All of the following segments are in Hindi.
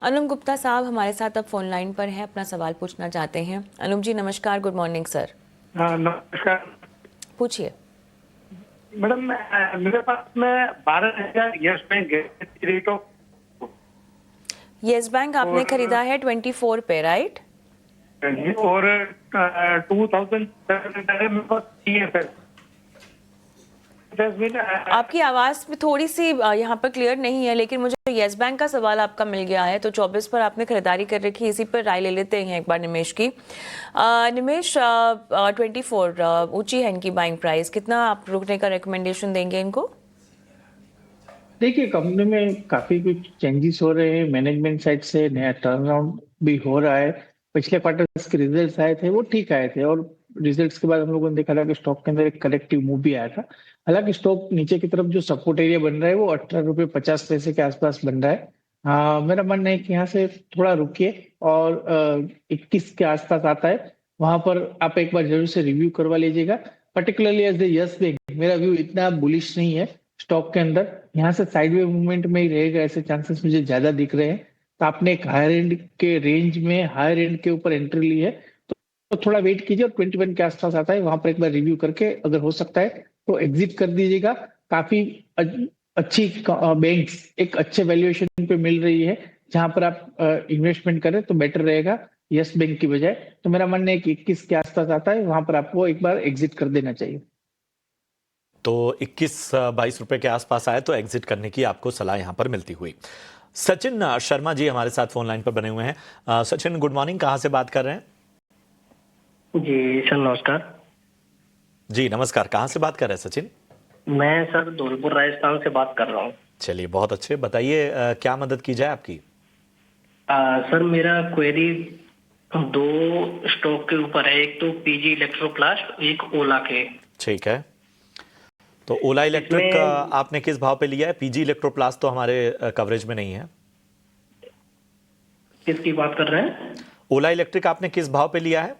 अनुप गुप्ता साहब हमारे साथ अब फोन लाइन पर हैं, अपना सवाल पूछना चाहते हैं। अनुप जी नमस्कार, गुड मॉर्निंग सर। हाँ नमस्कार पूछिए। मैडम। मेरे पास में 12,000 yes bank rate of yes bank आपने खरीदा है 24 पे, राइट? और 2,700 मेरे पास CFS। आपकी आवाज़ में थोड़ी सी यहाँ पर क्लियर नहीं है, लेकिन मुझे येस बैंक का सवाल आपका मिल गया है। तो 24 पर आपने खरीदारी कर रखी, इसी पर राय ले लेते हैं एक बार निमेश की। निमेश, 24 ऊंची है इनकी बाइंग प्राइस, कितना आप रुकने का रिकमेंडेशन देंगे इनको? देखिए, कंपनी में काफी कुछ चेंजेस हो रहे हैं। मैनेजमेंट साइड से नया टर्न अराउंड भी हो रहा है। पिछले क्वार्टर के रिजल्ट्स आए थे, वो ठीक आए थे, और रिजल्ट्स के बाद हम लोगों ने देखा था कि स्टॉक के अंदर एक करेक्टिव मूव भी आया था। हालांकि स्टॉक नीचे की तरफ जो सपोर्ट एरिया बन रहा है वो 18.50 रुपए के आसपास बन रहा है। मेरा मानना है कि यहाँ से थोड़ा रुकिए, और 21 के आसपास आता है, वहां पर आप एक बार जरूर से रिव्यू करवा लीजिएगा। Particularly as a Yes Bank मेरा व्यू इतना बुलिश नहीं है स्टॉक के अंदर। यहाँ से साइडवे मूवमेंट में ही रहेगा, ऐसे चांसेस मुझे ज्यादा दिख रहे हैं। तो आपने एक हायर एंड के रेंज में हायर एंड के ऊपर एंट्री ली है, तो थोड़ा वेट कीजिए, और 21 के आसपास आता है, वहां पर एक बार रिव्यू करके अगर हो सकता है तो एग्जिट कर दीजिएगा। काफी अच्छी बैंक्स एक अच्छे वैल्यूएशन पे मिल रही है, जहां पर आप इन्वेस्टमेंट करें तो बेटर रहेगा यस बैंक की बजाय। तो मेरा मानना है कि 21 के आसपास आता है, वहां पर आपको एक बार एग्जिट कर देना चाहिए। तो 21-22 रुपए के आसपास आए तो एग्जिट करने की आपको सलाह यहां पर मिलती हुई। सचिन शर्मा जी हमारे साथ फोन लाइन पर बने हुए हैं। सचिन गुड मॉर्निंग, कहां से बात कर रहे हैं? जी सर नमस्कार। जी नमस्कार, कहां से बात कर रहे हैं सचिन? मैं सर धौलपुर राजस्थान से बात कर रहा हूँ। चलिए बहुत अच्छे, बताइए क्या मदद की जाए आपकी? सर मेरा क्वेरी दो स्टॉक के ऊपर है, एक तो पीजी इलेक्ट्रोप्लास्ट, एक ओला के। ठीक है, तो ओला इलेक्ट्रिक आपने किस भाव पे लिया है? पीजी इलेक्ट्रोप्लास्ट तो हमारे कवरेज में नहीं है। किसकी बात कर रहे हैं? ओला इलेक्ट्रिक आपने किस भाव पे लिया है?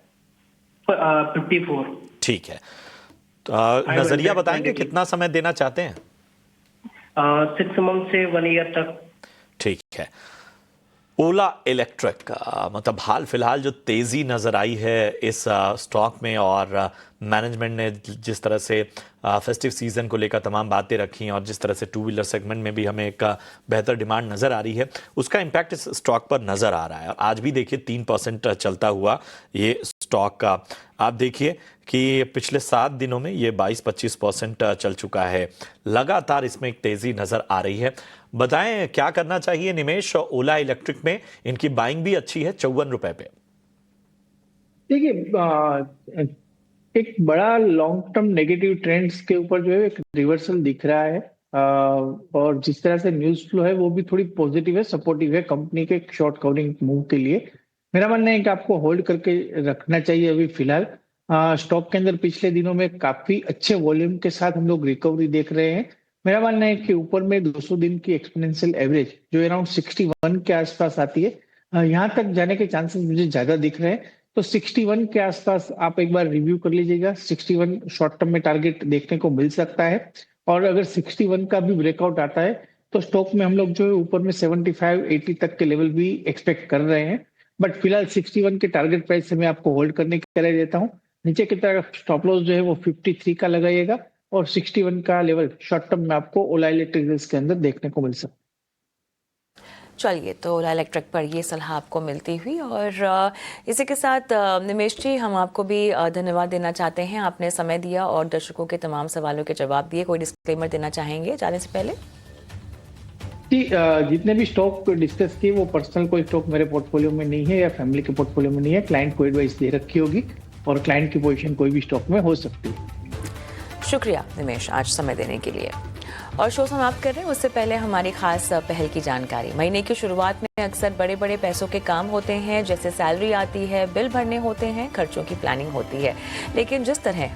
54। ठीक है, तो नजरिया बताएंगे कितना समय देना चाहते हैं? 6 मंथ से 1 ईयर तक। ठीक है, ओला इलेक्ट्रिक मतलब हाल फिलहाल जो तेजी नजर आई है इस स्टॉक में, और मैनेजमेंट ने जिस तरह से फेस्टिव सीजन को लेकर तमाम बातें रखी, और जिस तरह से टू व्हीलर सेगमेंट में भी हमें एक बेहतर डिमांड नजर आ रही है, उसका इम्पैक्ट इस स्टॉक पर नजर आ रहा है। आज भी देखिए 3% चलता हुआ ये स्टॉक का, आप देखिए कि पिछले 7 दिनों में ये 22-25% चल चुका है। लगातार इसमें एक तेजी नजर आ रही है। बताएं क्या करना चाहिए निमेश? ओला इलेक्ट्रिक में इनकी बाइंग भी अच्छी है 54 रुपए पे। देखिए, एक बड़ा लॉन्ग टर्म नेगेटिव ट्रेंड्स के ऊपर जो है एक रिवर्सल दिख रहा है, और जिस तरह से न्यूज फ्लो है वो भी थोड़ी पॉजिटिव है, सपोर्टिव है कंपनी के शॉर्ट कवरिंग मूव के लिए। मेरा मानना है कि आपको होल्ड करके रखना चाहिए अभी फिलहाल। स्टॉक के अंदर पिछले दिनों में काफी अच्छे वॉल्यूम के साथ हम लोग रिकवरी देख रहे हैं। मेरा मानना है कि ऊपर में 200 दिन की एक्सपोनेंशियल एवरेज जो अराउंड 61 के आसपास आती है, यहाँ तक जाने के चांसेस मुझे ज्यादा दिख रहे हैं। तो 61 के आसपास आप एक बार रिव्यू कर लीजिएगा। 61 शॉर्ट टर्म में टारगेट देखने को मिल सकता है, और अगर 61 का भी ब्रेकआउट आता है तो स्टॉक में हम लोग जो है ऊपर में 75-80 तक के लेवल भी एक्सपेक्ट कर रहे हैं। बट फिलहाल 61 के टारगेट प्राइस से मैं आपको होल्ड करने की राय देता हूँ। नीचे की तरफ स्टॉप लॉस जो है वो 53 का लगाइएगा, और 61 का लेवल शॉर्ट टर्म में आपको ओला इलेक्ट्रिक के अंदर देखने को मिल सकता है। चलिए, तो ओला इलेक्ट्रिक पर ये सलाह आपको मिलती हुई, और इसी के साथ निमेश जी हम आपको भी धन्यवाद देना चाहते हैं। आपने समय दिया और दर्शकों के तमाम सवालों के जवाब दिए। कोई डिस्क्लेमर देना चाहेंगे जाने से पहले? जी, जितने भी स्टॉक डिस्कस किए वो पर्सनल कोई स्टॉक मेरे पोर्टफोलियो में नहीं है या फैमिली के पोर्टफोलियो में नहीं है। क्लाइंट को एडवाइस दे रखी होगी, और क्लाइंट की पोजीशन कोई भी स्टॉक में हो सकती है। शुक्रिया निमेश आज समय देने के लिए। और शो समाप्त कर रहे हैं उससे पहले हमारी खास पहल की जानकारी। महीने की शुरुआत में अक्सर बड़े बड़े पैसों के काम होते हैं, जैसे सैलरी आती है, बिल भरने होते हैं, खर्चों की प्लानिंग होती है। लेकिन जिस तरह